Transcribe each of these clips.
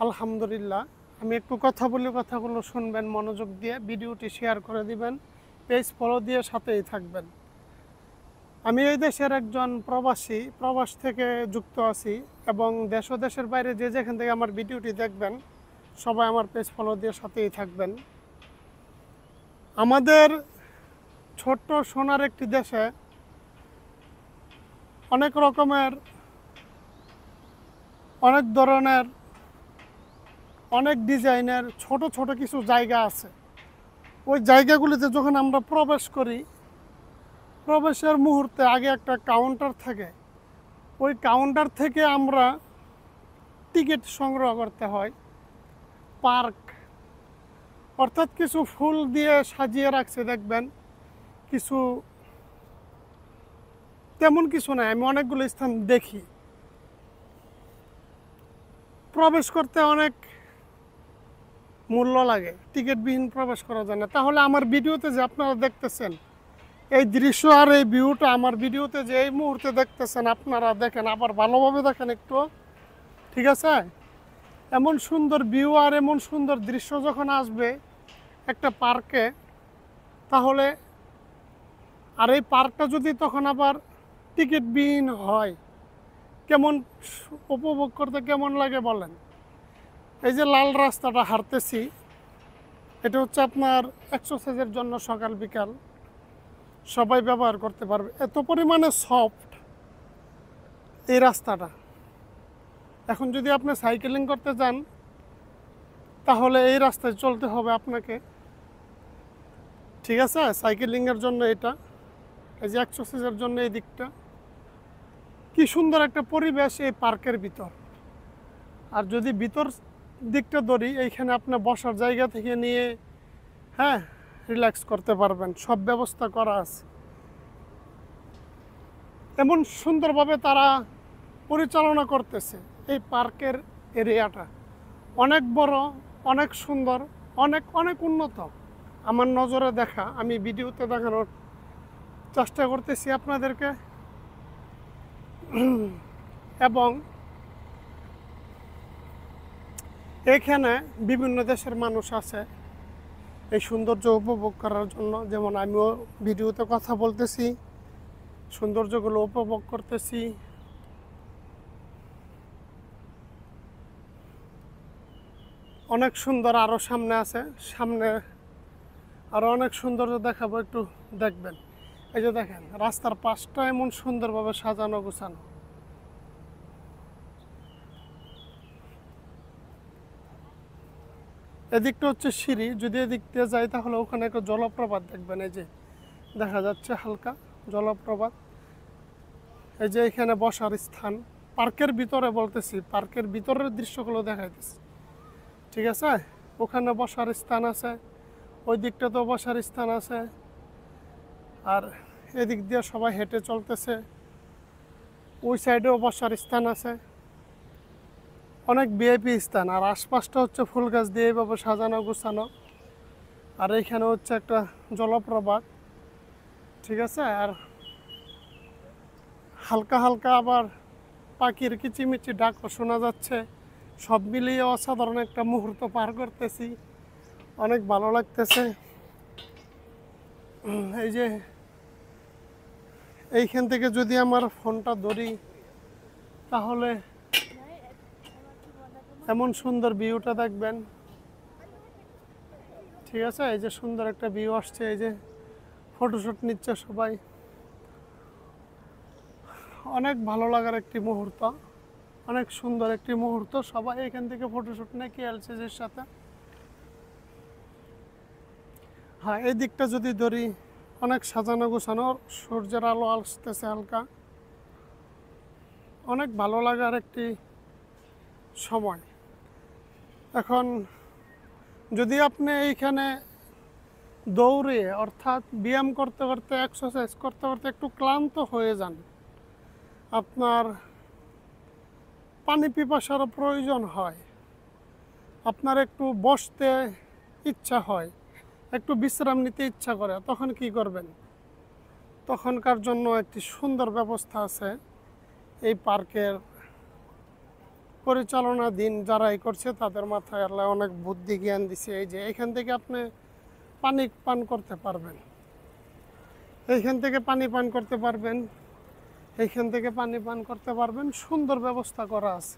আলহামদুলিল্লাহ। আমি একটু কথা বলি, কথাগুলো শুনবেন মনোযোগ দিয়ে, ভিডিওটি শেয়ার করে দিবেন, পেজ ফলো দিয়ে সাথেই থাকবেন। আমি এই দেশের একজন প্রবাসী, প্রবাস থেকে যুক্ত আছি এবং দেশ ও দেশের বাইরে যে যেখান থেকে আমার ভিডিওটি দেখবেন সবাই আমার পেজ ফলো দিয়ে সাথেই থাকবেন। আমাদের ছোট্ট সোনার একটি দেশে অনেক রকমের, অনেক ধরনের, অনেক ডিজাইনের ছোট ছোট কিছু জায়গা আছে। ওই জায়গাগুলিতে যখন আমরা প্রবেশ করি, প্রবেশের মুহূর্তে আগে একটা কাউন্টার থাকে। ওই কাউন্টার থেকে আমরা টিকিট সংগ্রহ করতে হয়। পার্ক অর্থাৎ কিছু ফুল দিয়ে সাজিয়ে রাখছে, দেখবেন কিছু, তেমন কিছু নাই। আমি অনেকগুলো স্থান দেখি, প্রবেশ করতে অনেক মূল্য লাগে, টিকিটবিহীন প্রবেশ করা যায় না। তাহলে আমার ভিডিওতে যে আপনারা দেখতেছেন এই দৃশ্য আর এই ভিউটা, আমার ভিডিওতে যে এই মুহূর্তে দেখতেছেন আপনারা দেখেন, আবার ভালোভাবে দেখেন একটু, ঠিক আছে? এমন সুন্দর ভিউ আর এমন সুন্দর দৃশ্য যখন আসবে একটা পার্কে, তাহলে আর এই পার্কটা যদি তখন আবার টিকিটবিহীন হয়, কেমন উপভোগ করতে কেমন লাগে বলেন? এই যে লাল রাস্তাটা হাঁটতেছি, এটা হচ্ছে আপনার এক্সারসাইজের জন্য সকাল বিকাল সবাই ব্যবহার করতে পারবে, এত পরিমাণে সফট এই রাস্তাটা। এখন যদি আপনি সাইকেলিং করতে যান তাহলে এই রাস্তায় চলতে হবে আপনাকে, ঠিক আছে? সাইকেলিংয়ের জন্য এটা, এই যে এক্সারসাইজের জন্য এই দিকটা। কি সুন্দর একটা পরিবেশ এই পার্কের ভিতর। আর যদি ভিতর দিকটা ধরি, এইখানে আপনি বসার জায়গা থেকে নিয়ে হ্যাঁ রিল্যাক্স করতে পারবেন, সব ব্যবস্থা করা আছে। এমন সুন্দরভাবে তারা পরিচালনা করতেছে এই পার্কের এরিয়াটা, অনেক বড়, অনেক সুন্দর, অনেক অনেক উন্নত। আমার নজরে দেখা, আমি ভিডিওতে দেখানোর চেষ্টা করতেছি আপনাদেরকে। এবং এখানে বিভিন্ন দেশের মানুষ আছে এই সৌন্দর্য উপভোগ করার জন্য। যেমন আমিও ভিডিওতে কথা বলতেছি, সৌন্দর্যগুলো উপভোগ করতেছি। অনেক সুন্দর, আরও সামনে আছে, সামনে আরও অনেক সৌন্দর্য দেখাবো, একটু দেখবেন। এই যে দেখেন রাস্তার পাশটা এমন সুন্দরভাবে সাজানো গোছানো। এদিকটা হচ্ছে সিঁড়ি, যদি এদিক দিয়ে যাই তাহলে ওখানে একটা জলপ্রপাত দেখবেন। এই যে দেখা যাচ্ছে হালকা জলপ্রপাত। এই যে এখানে বসার স্থান, পার্কের ভিতরে বলতেছি, পার্কের ভিতরের দৃশ্যগুলো দেখাইতেছি, ঠিক আছে? ওখানে বসার স্থান আছে, ওই দিকটাতেও বসার স্থান আছে, আর এদিক দিয়ে সবাই হেঁটে চলতেছে, ওই সাইডেও বসার স্থান আছে, অনেক ভিআইপি স্থান। আর আশপাশটা হচ্ছে ফুল গাছ দিয়ে এইভাবে সাজানো গোছানো। আর এইখানে হচ্ছে একটা জলপ্রপাত, ঠিক আছে? আর হালকা হালকা আবার পাখির কিচিমিচি ডাকও শোনা যাচ্ছে। সব মিলিয়ে অসাধারণ একটা মুহূর্ত পার করতেছি, অনেক ভালো লাগতেছে। এই যে এইখান থেকে যদি আমার ফোনটা ধরি তাহলে এমন সুন্দর ভিউটা দেখবেন, ঠিক আছে? এই যে সুন্দর একটা ভিউ আসছে, এই যে ফটোশ্যুট নিচ্ছে সবাই, অনেক ভালো লাগার একটি মুহূর্ত, অনেক সুন্দর একটি মুহূর্ত। সবাই এখান থেকে ফটোশ্যুট নেয় কেএলসিসির সাথে। হ্যাঁ, এই দিকটা যদি ধরি অনেক সাজানো গোছানো, সূর্যের আলো আসতেছে হালকা, অনেক ভালো লাগার একটি সময়। এখন যদি আপনি এইখানে দৌড়ে অর্থাৎ ব্যায়াম করতে করতে, এক্সারসাইজ করতে করতে একটু ক্লান্ত হয়ে যান, আপনার পানি পিপাসারও প্রয়োজন হয়, আপনার একটু বসতে ইচ্ছা হয়, একটু বিশ্রাম নিতে ইচ্ছা করে, তখন কি করবেন? তখনকার জন্য একটি সুন্দর ব্যবস্থা আছে এই পার্কের পরিচালনাধীন যারাই করছে তাদের মাথায় আল্লাহ অনেক বুদ্ধি জ্ঞান দিছে। এই যে এখান থেকে আপনি পানি পান করতে পারবেন, এইখান থেকে পানি পান করতে পারবেন, এইখান থেকে পানি পান করতে পারবেন। সুন্দর ব্যবস্থা করা আছে।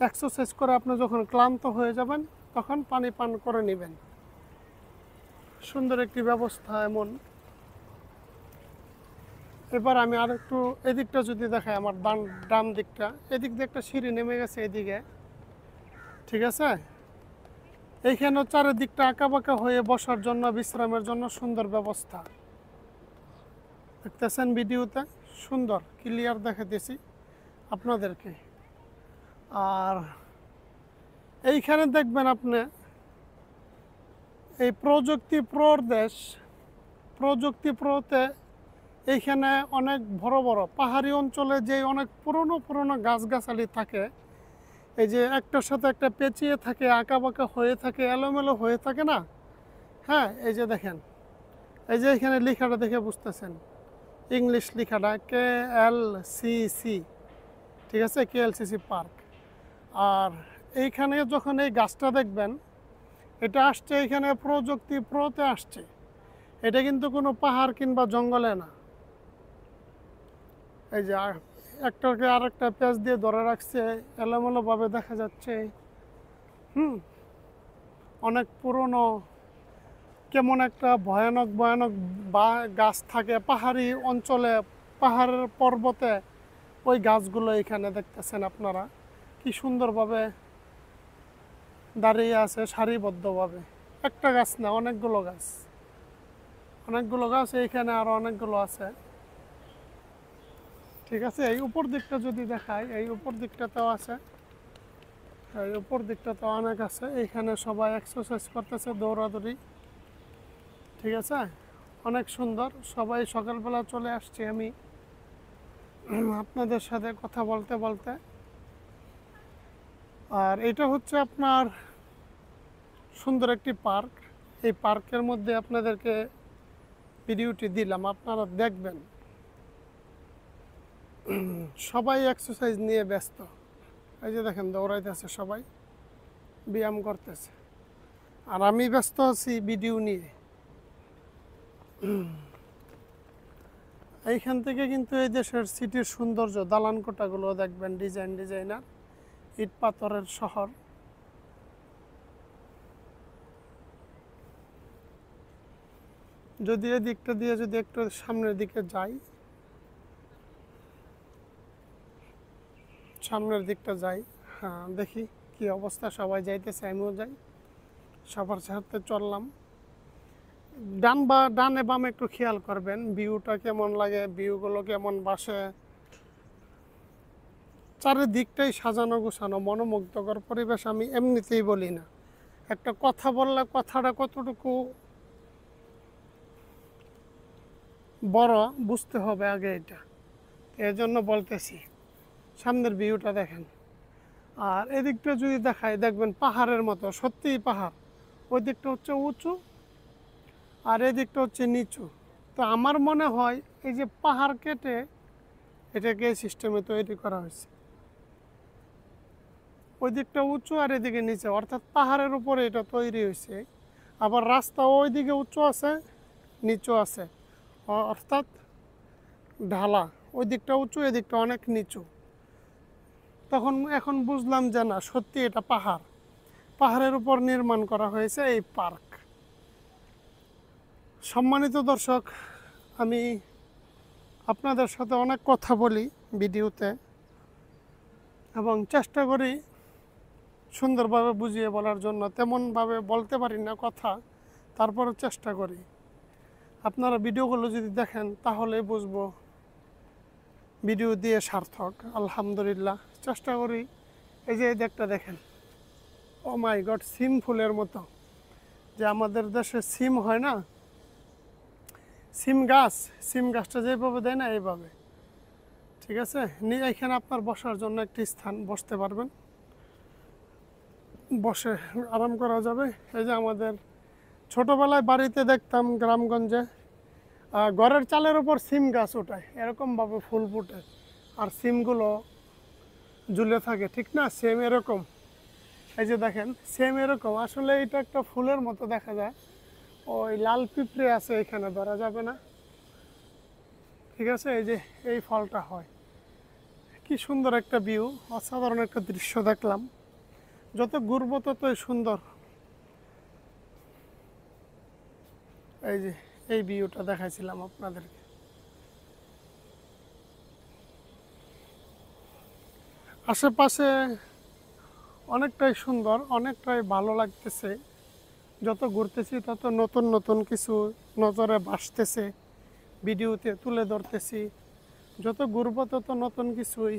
এক্সারসাইজ করে আপনি যখন ক্লান্ত হয়ে যাবেন তখন পানি পান করে নেবেন। সুন্দর একটি ব্যবস্থা এমন। এবার আমি আর একটু এদিকটা যদি দেখাই, আমার ডান দিকটা, এদিক দিয়ে একটা সিঁড়ি নেমে গেছে এদিকে, ঠিক আছে। এইখানেও চারিদিকটা আঁকাবাঁকা হয়ে বসার জন্য, বিশ্রামের জন্য সুন্দর ব্যবস্থা। দেখতেছেন ভিডিওতে, সুন্দর ক্লিয়ার দেখাতেছি আপনাদেরকে। আর এইখানে দেখবেন আপনি এই প্রযুক্তি প্রোর দেশ, প্রযুক্তি প্রোতে এইখানে অনেক বড় বড় পাহাড়ি অঞ্চলে যে অনেক পুরনো গাছগাছালি থাকে, এই যে একটার সাথে একটা পেঁচিয়ে থাকে, আঁকাবাঁকা হয়ে থাকে, এলোমেলো হয়ে থাকে না। হ্যাঁ, এই যে দেখেন, এই যে এখানে লেখাটা দেখে বুঝতেছেন, ইংলিশ লেখাটা KLCC, ঠিক আছে, KLCC পার্ক। আর এইখানে যখন এই গাছটা দেখবেন, এটা আসছে এখানে প্রযুক্তি প্রোতে আসছে। এটা কিন্তু কোনো পাহাড় কিংবা জঙ্গলে না। এই যে একটাকে আর একটা পেঁচ দিয়ে ধরে রাখছে, এলোমেলোভাবে দেখা যাচ্ছে। অনেক পুরনো, কেমন একটা ভয়ানক ভয়ানক গাছ থাকে পাহাড়ি অঞ্চলে, পাহাড়ের পর্বতে। ওই গাছগুলো এখানে দেখতেছেন আপনারা, কি সুন্দরভাবে দাঁড়িয়ে আছে সারিবদ্ধভাবে। একটা গাছ না, অনেকগুলো গাছ, অনেকগুলো গাছ এইখানে, আরো অনেকগুলো আছে, ঠিক আছে। এই উপর দিকটা যদি দেখাই, এই উপর দিকটাতেও আছে, এই উপর দিকটাতেও অনেক আছে। এইখানে সবাই এক্সারসাইজ করতেছে, দৌড়াদৌড়ি, ঠিক আছে, অনেক সুন্দর। সবাই সকালবেলা চলে আসছি আমি আপনাদের সাথে কথা বলতে বলতে। আর এটা হচ্ছে আপনার সুন্দর একটি পার্ক। এই পার্কের মধ্যে আপনাদেরকে ভিডিওটি দিলাম, আপনারা দেখবেন। সবাই এক্সারসাইজ নিয়ে ব্যস্ত। এই যে দেখেন দৌড়াইতেছে সবাই, ব্যায়াম করতেছে, আর আমি ব্যস্ত আছি ভিডিও নিয়ে। এইখান থেকে কিন্তু এই দেশের সিটির সৌন্দর্য, দালান কোঠাগুলো দেখবেন, ডিজাইনার ইট পাথরের শহর। যদি এই দিকটা দিয়ে যদি একটু সামনের দিকে যাই, সামনের দিকটা যাই, হ্যাঁ দেখি কি অবস্থা। সবাই যাইতেছে, আমিও যাই, সবার সাথে চললাম। ডানে বামে একটু খেয়াল করবেন, ভিউটা কেমন লাগে, ভিউগুলো কেমন বাসে। চারিদিকটাই সাজানো গোছানো, মনোমুগ্ধকর পরিবেশ। আমি এমনিতেই বলি না, একটা কথা বললে কথাটা কতটুকু বড় বুঝতে হবে আগে, এটা এর জন্য বলতেছি। সামনের ভিউটা দেখেন। আর এদিকটা যদি দেখাই, দেখবেন পাহাড়ের মতো, সত্যিই পাহাড়। ওই দিকটা হচ্ছে উঁচু আর এদিকটা হচ্ছে নিচু। তো আমার মনে হয় এই যে পাহাড় কেটে এটাকে এই সিস্টেমে তৈরি করা হয়েছে। ওই দিকটা উঁচু আর এদিকে নিচে, অর্থাৎ পাহাড়ের উপরে এটা তৈরি হয়েছে। আবার রাস্তা ওই দিকে উঁচু আছে, নিচু আছে, অর্থাৎ ঢালা। ওই দিকটা উঁচু, এদিকটা অনেক নিচু। তখন এখন বুঝলাম যে না, সত্যি এটা পাহাড়, পাহাড়ের উপর নির্মাণ করা হয়েছে এই পার্ক। সম্মানিত দর্শক, আমি আপনাদের সাথে অনেক কথা বলি ভিডিওতে, এবং চেষ্টা করি সুন্দরভাবে বুঝিয়ে বলার জন্য। তেমনভাবে বলতে পারি না কথা, তারপরে চেষ্টা করি। আপনারা ভিডিওগুলো যদি দেখেন তাহলে বুঝবো ভিডিও দিয়ে সার্থক। আলহামদুলিল্লাহ চেষ্টা করি। এই যে একটা দেখেন, ও মাই গড, সিম ফুলের মতো, যে আমাদের দেশে সিম হয় না, সিম গাছটা যেভাবে দেয় না এইভাবে, ঠিক আছে। এখানে আপনার বসার জন্য একটি স্থান, বসতে পারবেন, বসে আরাম করা যাবে। এই যে আমাদের ছোটোবেলায় বাড়িতে দেখতাম গ্রামগঞ্জে, ঘরের চালের ওপর সিম গাছ ওঠায়, এরকমভাবে ফুল ফুটে। আর সিমগুলো ঝুলে থাকে, ঠিক না? সেম এরকম, এই যে দেখেন সেম এরকম। আসলে এটা একটা ফুলের মতো দেখা যায়। ওই লাল পিঁপড়ে আছে এখানে, ধরা যাবে না, ঠিক আছে? এই যে এই ফলটা হয়। কি সুন্দর একটা ভিউ, অসাধারণ একটা দৃশ্য দেখলাম। যত ঘুরবো ততই সুন্দর। এই যে এই ভিউটা দেখাইছিলাম আপনাদেরকে। আশেপাশে অনেকটাই সুন্দর, অনেকটাই ভালো লাগতেছে। যত ঘুরতেছি তত নতুন নতুন কিছু নজরে ভাসতেছে, ভিডিওতে তুলে ধরতেছি। যত ঘুরবো তত নতুন কিছুই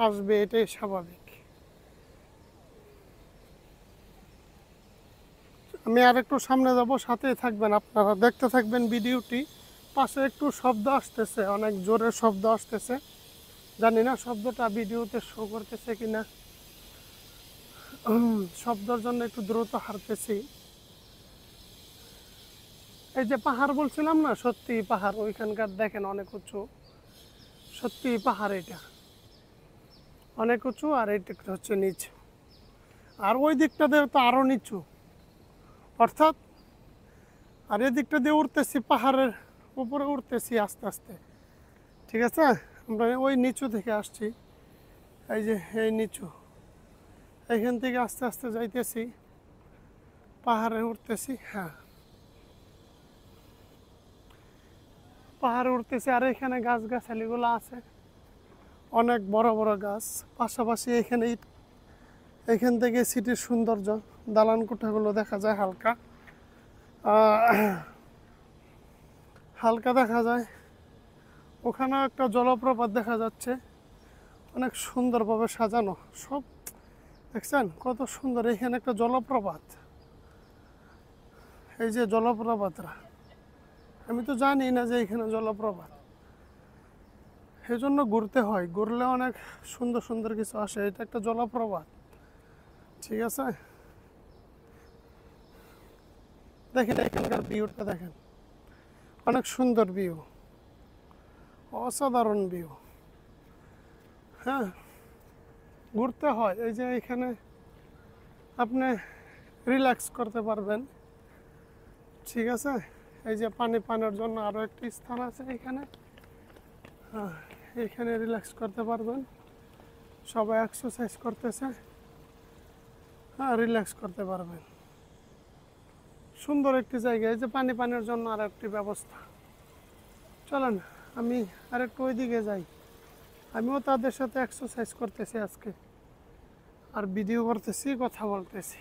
আসবে, এটাই স্বাভাবিক। আমি আর একটু সামনে যাব, সাথেই থাকবেন আপনারা, দেখতে থাকবেন ভিডিওটি। পাশে একটু শব্দ আসতেছে, অনেক জোরে শব্দ আসতেছে। জানি না শব্দটা ভিডিওতে শো করতেছে কিনা। শব্দের জন্য একটু দ্রুত হাঁটতেছি। এই যে পাহাড় বলছিলাম না, সত্যি পাহাড়। ওইখানকার দেখেন অনেক উঁচু, সত্যি পাহাড়। এটা অনেক উঁচু, আর এটা হচ্ছে নিচু। আর ওই দিকটা দিয়ে তো আরো নিচু, অর্থাৎ আর এই দিকটা দিয়ে উঠতেছি, পাহাড়ের উপরে উঠতেছি আস্তে আস্তে, ঠিক আছে? আমরা ওই নিচু থেকে আসছি, এই যে এই নিচু, এইখান থেকে আস্তে আস্তে যাইতেছি, পাহাড়ে উঠতেছি। হ্যাঁ, পাহাড়ে উঠতেছি। আর এখানে গাছগাছালিগুলো আছে, অনেক বড় বড় গাছ। পাশাপাশি এখানে এখান থেকে সিটির সৌন্দর্য, দালান কোঠাগুলো দেখা যায় হালকা, হালকা দেখা যায়। ওখানেও একটা জলপ্রপাত দেখা যাচ্ছে, অনেক সুন্দরভাবে সাজানো সব। দেখছেন কত সুন্দর? এখানে একটা জলপ্রপাত, এই যে জলপ্রপাতরা, আমি তো জানি না যে এখানে জলপ্রপাত। এই জন্য ঘুরতে হয়, ঘুরলে অনেক সুন্দর সুন্দর কিছু আসে। এটা একটা জলপ্রপাত, ঠিক আছে? দেখেন এখানকার ভিউটা দেখেন, অনেক সুন্দর ভিউ, অসাধারণ ভিউ। হ্যাঁ, ঘুরতে হয়। এই যে এখানে আপনি রিল্যাক্স করতে পারবেন, ঠিক আছে? এই যে পানির জন্য আরও একটি স্থান আছে এখানে। হ্যাঁ, এখানে রিল্যাক্স করতে পারবেন। সবাই এক্সারসাইজ করতেছে, হ্যাঁ, রিল্যাক্স করতে পারবেন। সুন্দর একটি জায়গা। এই যে পানির জন্য আর একটি ব্যবস্থা। চলেন আমি আরেকটু ওইদিকে যাই। আমিও তাদের সাথে এক্সারসাইজ করতেছি আজকে, আর ভিডিও করতেছি, কথা বলতেছি।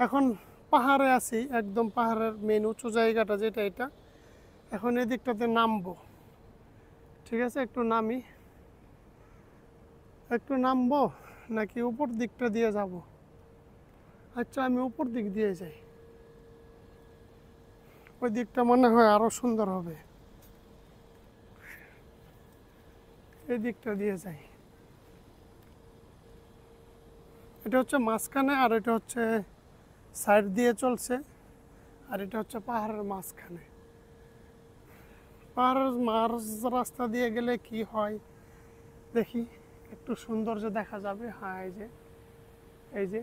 এখন পাহাড়ে আছি, একদম পাহাড়ের মেন উঁচু জায়গাটা যেটা, এটা। এখন এদিকটাতে নামবো, ঠিক আছে? একটু নামবো নাকি উপর দিকটা দিয়ে যাব? আচ্ছা, আমি উপর দিক দিয়ে যাই, ওই দিকটা মনে হয় আরো সুন্দর হবে। এই দিকটা দিয়ে যাই। এটা হচ্ছে মাঝখানে, আর এটা হচ্ছে সাইড দিয়ে চলছে, আর এটা হচ্ছে পাহাড়ের মাঝখানে। পাহাড়ের মাঝ রাস্তা দিয়ে গেলে কি হয় দেখি, একটু সৌন্দর্য দেখা যাবে। হ্যাঁ, এই যে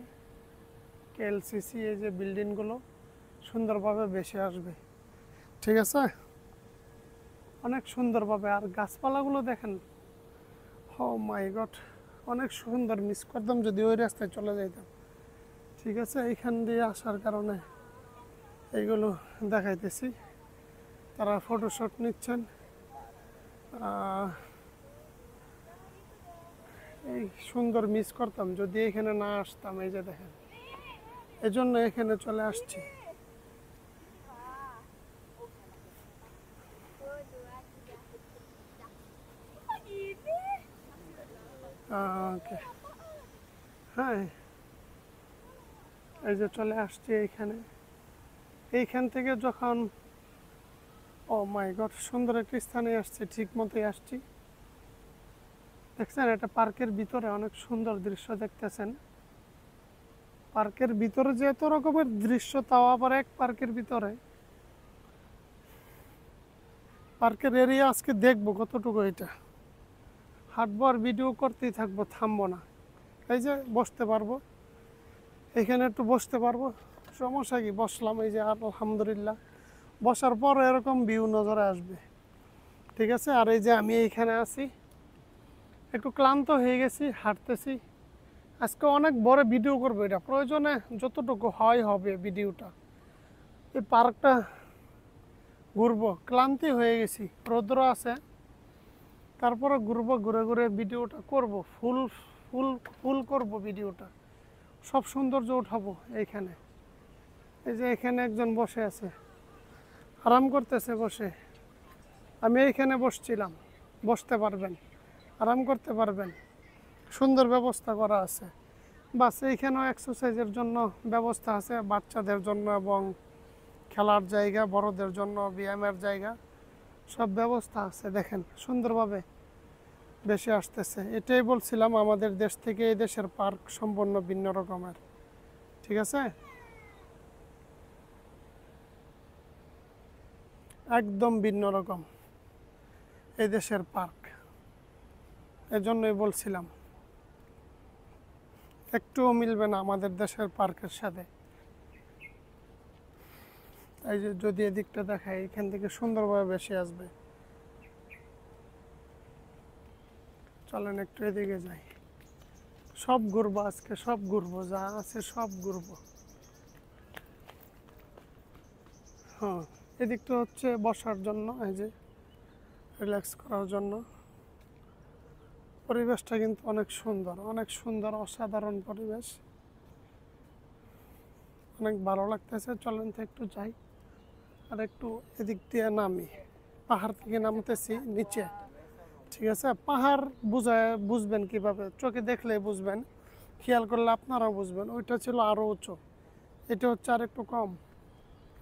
কেএলসিসি, এই যে বিল্ডিংগুলো সুন্দরভাবে ভেসে আসবে, ঠিক আছে? অনেক সুন্দরভাবে। আর গাছপালাগুলো দেখেন, ও মাই গড, অনেক সুন্দর। মিস করতাম যদি ওই রাস্তায় চলে যাইতাম, ঠিক আছে? এইখান দিয়ে আসার কারণে এইগুলো দেখাইতেছি। তারা ফটোশ্যুট নিচ্ছেন। এই সুন্দর মিস করতাম যদি এখানে না আসতাম। এই যে দেখেন, এই জন্য এখানে চলে আসছি। ওকে, হ্যাঁ, এই যে চলে আসছি এইখানে। এইখান থেকে যখন, ও মাই গড, সুন্দর একটি স্থানে আসছি, ঠিক মতোই আসছি। দেখছেন, এটা পার্কের ভিতরে অনেক সুন্দর দৃশ্য দেখতেছেন। পার্কের ভিতরে যে এত রকমের দৃশ্য, তাও আবার এক পার্কের ভিতরে। পার্কের এরিয়া আজকে দেখবো কতটুকু। এটা হাঁটবো আর ভিডিও করতেই থাকবো, থামবো না। এই যে বসতে পারবো, এখানে একটু বসতে পারবো, সমস্যা কি? বসলাম, এই যে আলহামদুলিল্লাহ বসার পর এরকম ভিউ নজরে আসবে, ঠিক আছে। আর এই যে আমি এইখানে আছি, একটু ক্লান্ত হয়ে গেছি, হাঁটতেছি। আজকে অনেক বড় ভিডিও করবো, এটা প্রয়োজনে যতটুকু হয় হবে ভিডিওটা। এই পার্কটা ঘুরবো, ক্লান্তি হয়ে গেছি, রৌদ্র আছে, তারপরে ঘুরবো, ঘুরে ঘুরে ভিডিওটা করব, ফুল ফুল ফুল করব ভিডিওটা, সব সৌন্দর্য উঠাবো এইখানে। এই যে এখানে একজন বসে আছে, আরাম করতেছে বসে, আমি এইখানে বসছিলাম, বসতে পারবেন, আরাম করতে পারবেন, সুন্দর ব্যবস্থা করা আছে। বাস এইখানেও এক্সারসাইজের জন্য ব্যবস্থা আছে, বাচ্চাদের জন্য এবং খেলার জায়গা, বড়দের জন্য ব্যায়ামের জায়গা, সব ব্যবস্থা আছে। দেখেন সুন্দরভাবে বেশি আসতেছে। এটাই বলছিলাম, আমাদের দেশ থেকে এই দেশের পার্ক সম্পূর্ণ ভিন্ন রকমের, ঠিক আছে, একদম ভিন্ন রকম এই দেশের পার্ক। এজন্যই বলছিলাম একটুও মিলবে না আমাদের দেশের পার্কের সাথে। এই যে যদি এদিকটা দেখাই, এখান থেকে সুন্দরভাবে বেশি আসবে। চলেন একটু এদিকে যাই, সব ঘুরবো আজকে, সব ঘুরবো, যা আছে সব ঘুরবো। হ্যাঁ, এদিকটা হচ্ছে বসার জন্য, এই যে রিল্যাক্স করার জন্য। পরিবেশটা কিন্তু অনেক সুন্দর, অনেক সুন্দর, অসাধারণ পরিবেশ, অনেক ভালো লাগতেছে। চলেন তো একটু যাই, আর একটু এদিক দিয়ে নামি, পাহাড় থেকে নামতেছি নিচে, ঠিক আছে। পাহাড় বুঝবেন কিভাবে? চোখে দেখলে বুঝবেন, খেয়াল করলে আপনারাও বুঝবেন। ওইটা ছিল আরও উঁচু, এটা হচ্ছে আর একটু কম,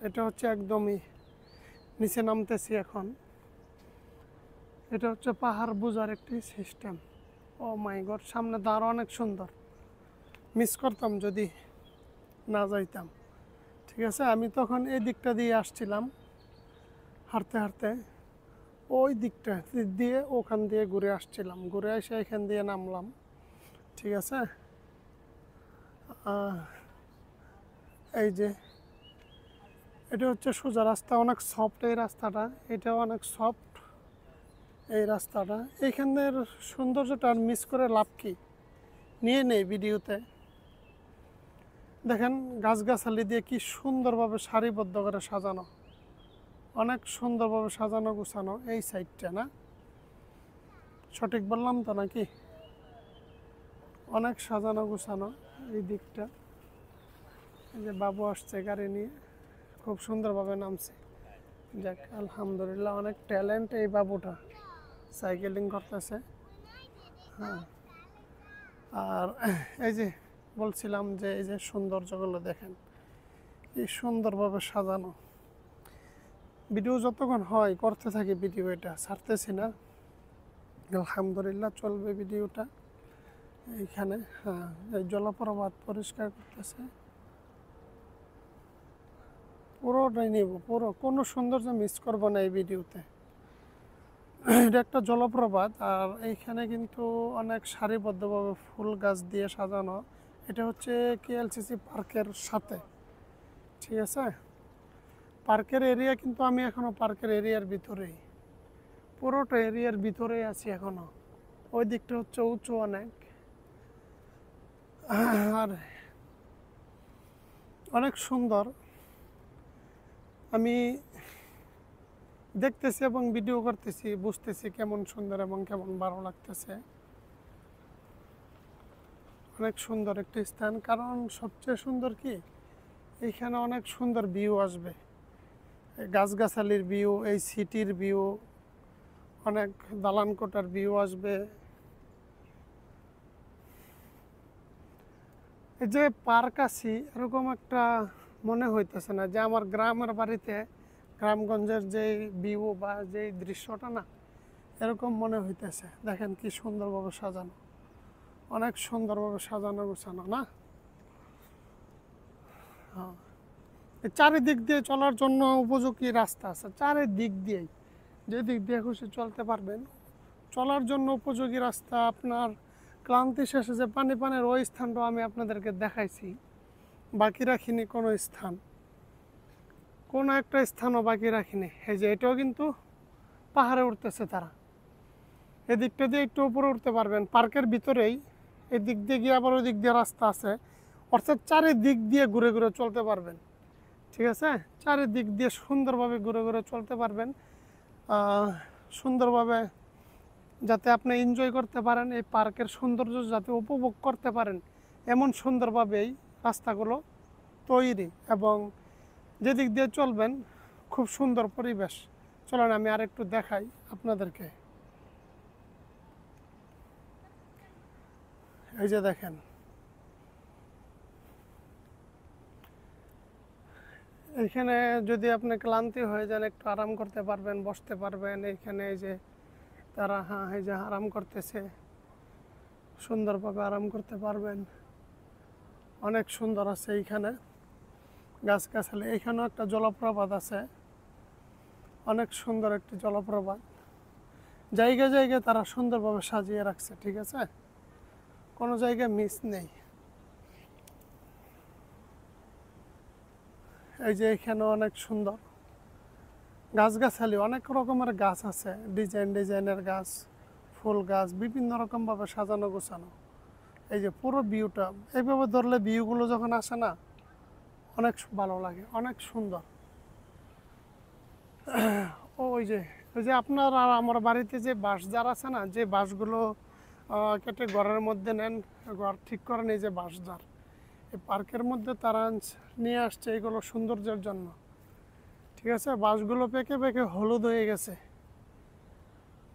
এটা হচ্ছে একদমই নিচে নামতেছি এখন। এটা হচ্ছে পাহাড় বোঝার একটি সিস্টেম। ও মাই গড, সামনে তো আরও অনেক সুন্দর, মিস করতাম যদি না যাইতাম, ঠিক আছে। আমি তখন এই দিকটা দিয়ে আসছিলাম হাঁটতে হাঁটতে, ওই দিকটা দিয়ে ওখান দিয়ে ঘুরে আসছিলাম, ঘুরে এসে এখান দিয়ে নামলাম, ঠিক আছে। এই যে এটা হচ্ছে সোজা রাস্তা, অনেক সফট এই রাস্তাটা, এটাও অনেক সফট এই রাস্তাটা। এইখানের সৌন্দর্যটা আর মিস করে লাভ কি? নিয়ে নেই ভিডিওতে। দেখেন গাছগাছালি দিয়ে কি সুন্দরভাবে সারিবদ্ধ করে সাজানো, অনেক সুন্দরভাবে সাজানো গুছানো এই সাইডটা, না সঠিক বললাম তো নাকি? অনেক সাজানো গুছানো এই দিকটা। এই যে বাবু আসছে গাড়ি নিয়ে, খুব সুন্দরভাবে নামছে। যাক আলহামদুলিল্লাহ, অনেক ট্যালেন্ট এই বাবুটা, সাইকেলিং করতেছে। হ্যাঁ, আর এই যে বলছিলাম যে এই যে সৌন্দর্যগুলো দেখেন, কি সুন্দরভাবে সাজানো। ভিডিও যতক্ষণ হয় করতে থাকি, ভিডিও এটা ছাড়তেছি না, আলহামদুলিল্লাহ চলবে ভিডিওটা। এইখানে হ্যাঁ, এই জলপ্রপাত পরিষ্কার করতেছে, পুরোটাই নেব, পুরো কোনো সৌন্দর্য মিস করবো না এই ভিডিওতে। এটা একটা জলপ্রপাত, আর এইখানে কিন্তু অনেক সারিবদ্ধভাবে ফুল গাছ দিয়ে সাজানো। এটা হচ্ছে কেএলসিসি পার্কের সাথে, ঠিক আছে। পার্কের এরিয়া কিন্তু আমি এখনো পার্কের এরিয়ার ভিতরেই, পুরোটা এরিয়ার ভিতরেই আছি এখনো। ওই দিকটা হচ্ছে উঁচু অনেক, আর অনেক সুন্দর। আমি দেখতেছি এবং ভিডিও করতেছি, বুঝতেছি কেমন সুন্দর এবং কেমন ভালো লাগতেছে। অনেক সুন্দর একটি স্থান, কারণ সবচেয়ে সুন্দর কি, এইখানে অনেক সুন্দর ভিউ আসবে, গাছগাছালির ভিউ, এই সিটির ভিউ, অনেক দালান কোঠার ভিউ আসবে। এই যে পার্ক আছি, এরকম একটা মনে হইতেছে না যে আমার গ্রামের বাড়িতে, গ্রামগঞ্জের যে ভিউ বা যে দৃশ্যটা, না এরকম মনে হইতেছে। দেখেন কি সুন্দরভাবে সাজানো, অনেক সুন্দরভাবে সাজানো গোছানো, না? হ্যাঁ, চারিদিক দিয়ে চলার জন্য উপযোগী রাস্তা আছে, চারিদিক দিয়েই, যে দিক দিয়ে খুশি চলতে পারবেন, চলার জন্য উপযোগী রাস্তা। আপনার ক্লান্তি শেষে যে পানির ওই স্থানটাও আমি আপনাদেরকে দেখাইছি, বাকি রাখিনি কোনো স্থান, কোনো একটা স্থানও বাকি রাখিনি। এই যে এটাও কিন্তু পাহাড়ে উঠতেছে তারা, এদিকটা দিয়ে একটু উপরে উঠতে পারবেন পার্কের ভিতরেই। এদিক দিয়ে গিয়ে আবার ওই দিক দিয়ে রাস্তা আছে, অর্থাৎ চারিদিক দিয়ে ঘুরে ঘুরে চলতে পারবেন। ঠিক আছে, চারিদিক দিয়ে সুন্দরভাবে ঘুরে ঘুরে চলতে পারবেন, সুন্দরভাবে যাতে আপনি এনজয় করতে পারেন, এই পার্কের সৌন্দর্য যাতে উপভোগ করতে পারেন, এমন সুন্দরভাবে এই রাস্তাগুলো তৈরি। এবং যেদিক দিয়ে চলবেন খুব সুন্দর পরিবেশ। চলেন আমি আরেকটু দেখাই আপনাদেরকে। এই যে দেখেন, এইখানে যদি আপনি ক্লান্তি হয়ে যান একটু আরাম করতে পারবেন, বসতে পারবেন। এইখানে এই যে তারা এই যে আরাম করতেছে, সুন্দরভাবে আরাম করতে পারবেন। অনেক সুন্দর আছে এইখানে গাছগাছালি। এইখানেও একটা জলপ্রপাত আছে, অনেক সুন্দর একটি জলপ্রপাত। জায়গায় জায়গায় তারা সুন্দরভাবে সাজিয়ে রাখছে, ঠিক আছে, কোনো জায়গায় মিস নেই। এই যে এখানে অনেক সুন্দর গাছগাছালি, অনেক রকমের গাছ আছে, ডিজাইনের গাছ, ফুল গাছ, বিভিন্ন রকমভাবে সাজানো গোছানো। এই যে পুরো ভিউটা এইভাবে ধরলে ভিউগুলো যখন আসে না, অনেক ভালো লাগে, অনেক সুন্দর। ওই যে আপনার আর আমার বাড়িতে যে বাঁশঝাড় আছে না, যে বাঁশগুলো কেটে ঘরের মধ্যে নেন, ঘর ঠিক করেন, এই যে বাঁশঝাড়, এই পার্কের মধ্যে তারা নিয়ে আসছে এগুলো সৌন্দর্যের জন্য। ঠিক আছে, বাঁশগুলো পেকে পেকে হলুদ হয়ে গেছে,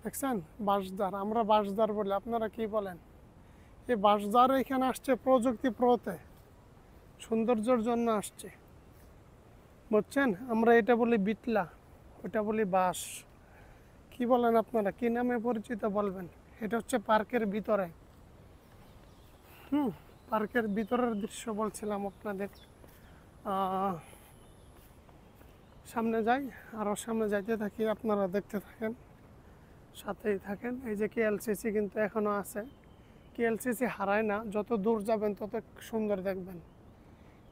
দেখছেন, বাঁশঝাড়। আমরা বাঁশঝাড় বলি, আপনারা কি বলেন? এই বাঁশঝাড় এখানে আসছে প্রযুক্তি প্রতে, সৌন্দর্যের জন্য আসছে, বুঝছেন? আমরা এটা বলি বিটলা, ওটা বলি বাঁশ। কি বলেন আপনারা, কি নামে পরিচিত বলবেন? এটা হচ্ছে পার্কের ভিতরে, পার্কের ভিতরের দৃশ্য বলছিলাম আপনাদের। সামনে যাই, আরও সামনে যাইতে থাকি, আপনারা দেখতে থাকেন, সাথেই থাকেন। এই যে কেএলসিসি কিন্তু এখনও আছে, কেএলসিসি হারায় না, যত দূর যাবেন তত সুন্দর দেখবেন।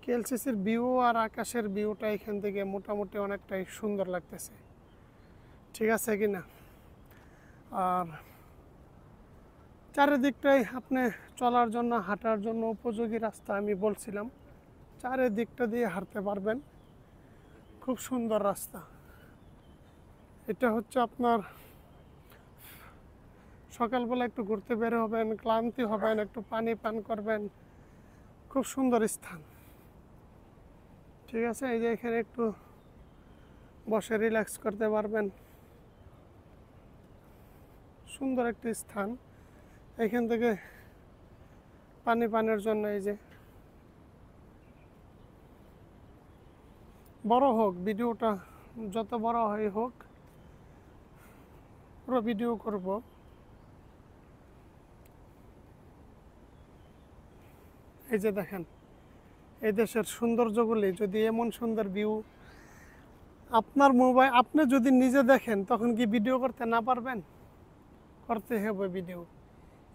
কেএলসিসির ভিউ আর আকাশের ভিউটা এখান থেকে মোটামুটি অনেকটাই সুন্দর লাগতেছে, ঠিক আছে কি না? আর চারিদিকটাই আপনি চলার জন্য, হাঁটার জন্য উপযোগী রাস্তা। আমি বলছিলাম চারিদিকটা দিয়ে হাঁটতে পারবেন, খুব সুন্দর রাস্তা। এটা হচ্ছে আপনার সকালবেলা একটু ঘুরতে বের হবেন, ক্লান্তি হবেন, একটু পানি পান করবেন, খুব সুন্দর স্থান, ঠিক আছে। এই যে এখানে একটু বসে রিল্যাক্স করতে পারবেন, সুন্দর একটি স্থান। এখান থেকে পানের জন্য এই যে বড় হোক ভিডিওটা, যত বড় হয় হোক, পুরো ভিডিও করব। এই যে দেখেন, এই দেশের সৌন্দর্যগুলি, যদি এমন সুন্দর ভিউ আপনার মোবাইল, আপনি যদি নিজে দেখেন তখন কি ভিডিও করতে না পারবেন? করতে হবে ভিডিও।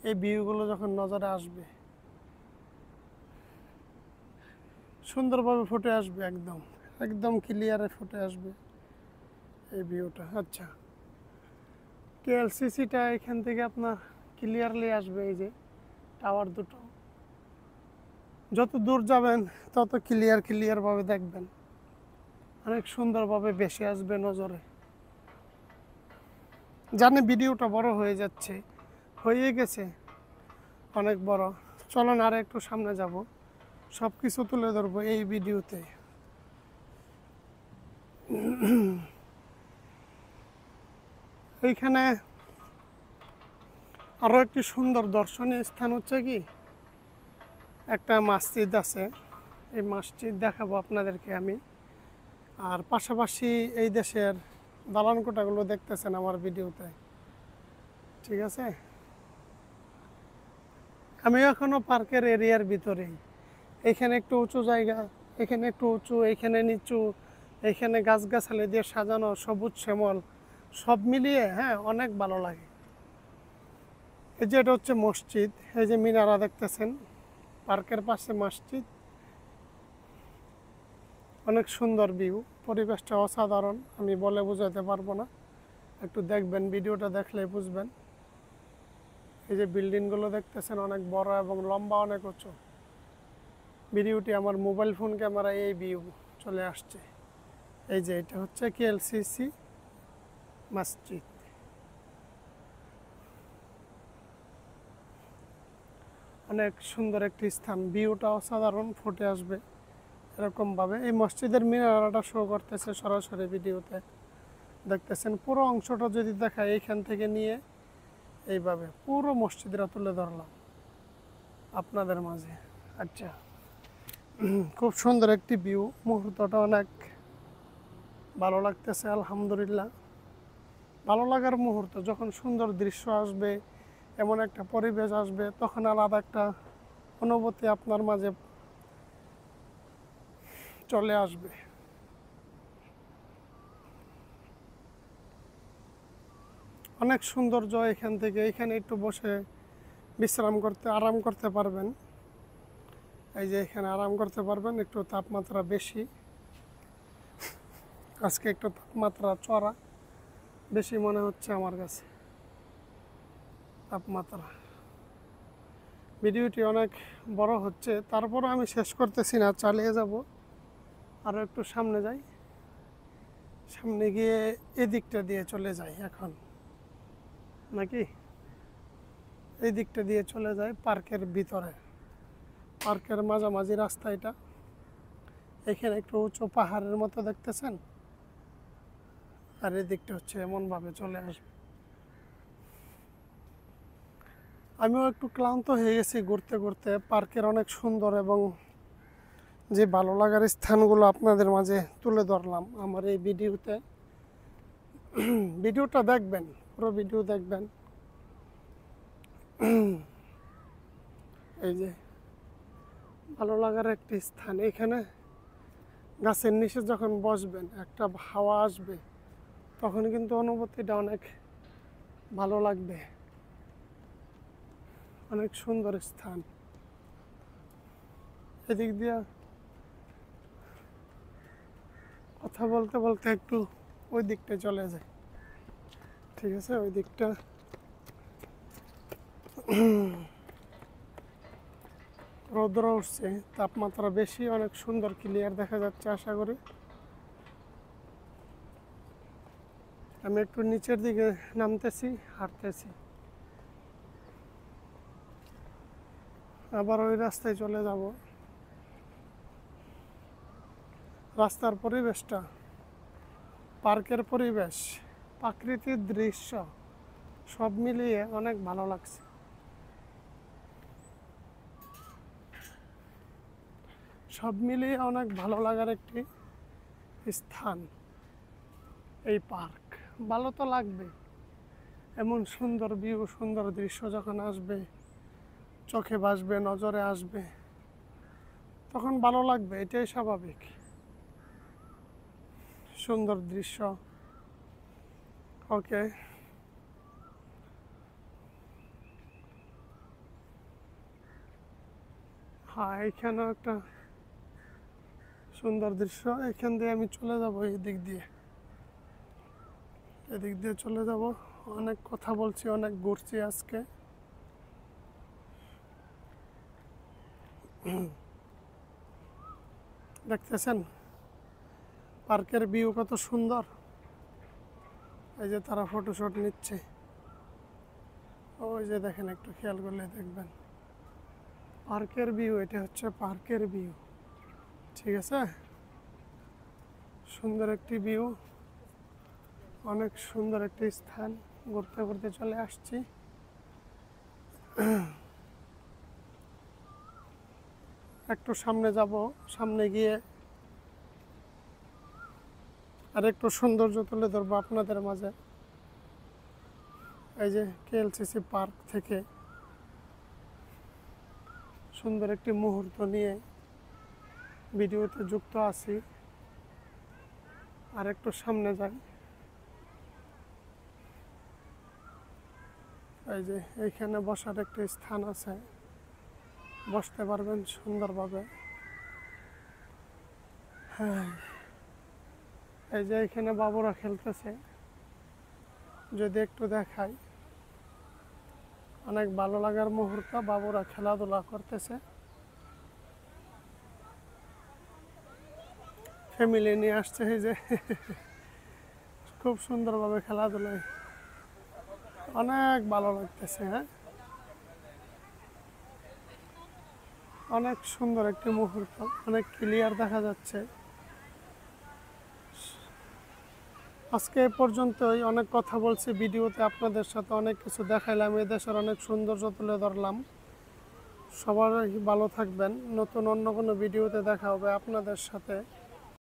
এই ভিউগুলো যখন নজরে আসবে, সুন্দরভাবে ফুটে আসবে, একদম একদম ক্লিয়ারে ফুটে আসবে এই ভিউটা। আচ্ছা, কেএলসিসিটা এখান থেকে আপনার ক্লিয়ারলি আসবে। এই যে টাওয়ার দুটো, যত দূর যাবেন তত ক্লিয়ারভাবে দেখবেন, অনেক সুন্দরভাবে ভেসে আসবে নজরে। জানি ভিডিওটা বড় হয়ে যাচ্ছে, হয়ে গেছে অনেক বড়। চলুন আর একটু সামনে যাব, সব কিছু তুলে ধরবো এই ভিডিওতে। এইখানে আরও একটি সুন্দর দর্শনীয় স্থান হচ্ছে কি, একটা মসজিদ আছে, এই মসজিদ দেখাবো আপনাদেরকে আমি। আর পাশাপাশি এই দেশের দালান কোঠাগুলো দেখতেছেন আমার ভিডিওতে, ঠিক আছে। আমি এখনও পার্কের এরিয়ার ভিতরেই। এখানে একটু উঁচু জায়গা, এখানে একটু উঁচু, এখানে নিচু, এখানে গাছগাছালি দিয়ে সাজানো, সবুজ শ্যামল, সব মিলিয়ে অনেক ভালো লাগে। এই যে এটা হচ্ছে মসজিদ, এই যে মিনারা দেখতেছেন, পার্কের পাশে মসজিদ, অনেক সুন্দর ভিউ, পরিবেশটা অসাধারণ, আমি বলে বোঝাতে পারবো না, একটু দেখবেন, ভিডিওটা দেখলে বুঝবেন। এই যে বিল্ডিংগুলো দেখতেছেন অনেক বড় এবং লম্বা, অনেক উঁচু। ভিডিওটি আমার মোবাইল ফোন ক্যামেরায় এই ভিউ চলে আসছে। এই যে এটা হচ্ছে কেএলসিসি মসজিদ। অনেক সুন্দর একটি স্থান, ভিউটা অসাধারণ ফুটে আসবে এরকমভাবে। এই মসজিদের মিনারাটা শো করতেছে সরাসরি ভিডিওতে, দেখতেছেন। পুরো অংশটা যদি দেখায়, এইখান থেকে নিয়ে এইভাবে পুরো মসজিদটা তুলে ধরলাম আপনাদের মাঝে। আচ্ছা, খুব সুন্দর একটি ভিউ, মুহূর্তটা অনেক ভালো লাগতেছে, আলহামদুলিল্লাহ। ভালো লাগার মুহূর্ত, যখন সুন্দর দৃশ্য আসবে, এমন একটা পরিবেশ আসবে, তখন আলাদা একটা অনুভূতি আপনার মাঝে চলে আসবে। অনেক সৌন্দর্য এখান থেকে, এখানে একটু বসে বিশ্রাম করতে, আরাম করতে পারবেন। এই যে এখানে আরাম করতে পারবেন, একটু তাপমাত্রা বেশি আজকে, একটু তাপমাত্রা চড়া বেশি মনে হচ্ছে আমার কাছে তাপমাত্রা। ভিডিওটি অনেক বড় হচ্ছে, তারপরও আমি শেষ করতেছি না, চালিয়ে যাব। আরও একটু সামনে যাই, সামনে গিয়ে এদিকটা দিয়ে চলে যাই এখন, নাকি এই দিকটা দিয়ে চলে যায় পার্কের ভিতরে, পার্কের মাঝামাঝি রাস্তা এটা। এখানে একটু উঁচু পাহাড়ের মতো দেখতেছেন, আর এই দিকটা হচ্ছে এমনভাবে চলে আসবে। আমিও একটু ক্লান্ত হয়ে গেছি ঘুরতে ঘুরতে, পার্কের অনেক সুন্দর এবং যে ভালো লাগার স্থানগুলো আপনাদের মাঝে তুলে ধরলাম আমার এই ভিডিওতে। ভিডিওটা দেখবেন, পুরো ভিডিও দেখবেন। এই যে ভালো লাগার একটি স্থান, এখানে গাছের নিচে যখন বসবেন, একটা হাওয়া আসবে, তখন কিন্তু অনুভূতিটা অনেক ভালো লাগবে। অনেক সুন্দর স্থান। এদিক দিয়ে কথা বলতে বলতে একটু ওই দিকটা চলে যায়, ঠিক আছে? ওই দিকটা রৌদ্র উঠছে, তাপমাত্রা বেশি, অনেক সুন্দর ক্লিয়ার দেখা যাচ্ছে আশা করি। আমি একটু নিচের দিকে নামতেছি, হাঁটতেছি, আবার ওই রাস্তায় চলে যাব। রাস্তার পরিবেশটা, পার্কের পরিবেশ, প্রাকৃতিক দৃশ্য সব মিলিয়ে অনেক ভালো লাগছে। সব মিলিয়ে অনেক ভালো লাগার একটি স্থান এই পার্ক। ভালো তো লাগবে, এমন সুন্দর ভিউ, সুন্দর দৃশ্য যখন আসবে, চোখে ভাসবে, নজরে আসবে, তখন ভালো লাগবে, এটাই স্বাভাবিক। সুন্দর দৃশ্য। ওকে, হ্যাঁ, এখানেও একটা সুন্দর দৃশ্য। এখান দিয়ে আমি চলে যাব, এদিক দিয়ে, এদিক দিয়ে চলে যাব। অনেক কথা বলছি, অনেক ঘুরছি আজকে। দেখতেছেন পার্কের ভিউ কত সুন্দর। এই যে তারা ফটোশুট নিচ্ছে, ওই যে দেখেন, একটু খেয়াল করলে দেখবেন পার্কের ভিউ। এটা হচ্ছে পার্কের ভিউ, ঠিক আছে? সুন্দর একটি ভিউ, অনেক সুন্দর একটি স্থান। ঘুরতে ঘুরতে চলে আসছি। একটু সামনে যাব, সামনে গিয়ে আর একটু সৌন্দর্য তুলে ধরবো আপনাদের মাঝে। এই যে কেএলসিসি পার্ক থেকে সুন্দর একটি মুহূর্ত নিয়ে ভিডিওতে যুক্ত আছি। আর একটু সামনে যাই, এই যে এইখানে বসার একটি স্থান আছে, বসতে পারবেন সুন্দরভাবে। হ্যাঁ, এই যে এখানে বাবুরা খেলতেছে, যদি একটু দেখাই, অনেক ভালো লাগার মুহূর্ত। বাবুরা খেলাধুলা করতেছে, ফ্যামিলি নিয়ে আসছে। এই যে খুব সুন্দরভাবে খেলাধুলায়, অনেক ভালো লাগতেছে। হ্যাঁ, অনেক সুন্দর একটি মুহূর্ত, অনেক ক্লিয়ার দেখা যাচ্ছে। আজকে এ পর্যন্তই, অনেক কথা বলছি ভিডিওতে, আপনাদের সাথে অনেক কিছু দেখাইলাম, এই দেশের অনেক সৌন্দর্য তুলে ধরলাম। সবাই ভালো থাকবেন, নতুন অন্য কোনো ভিডিওতে দেখা হবে আপনাদের সাথে।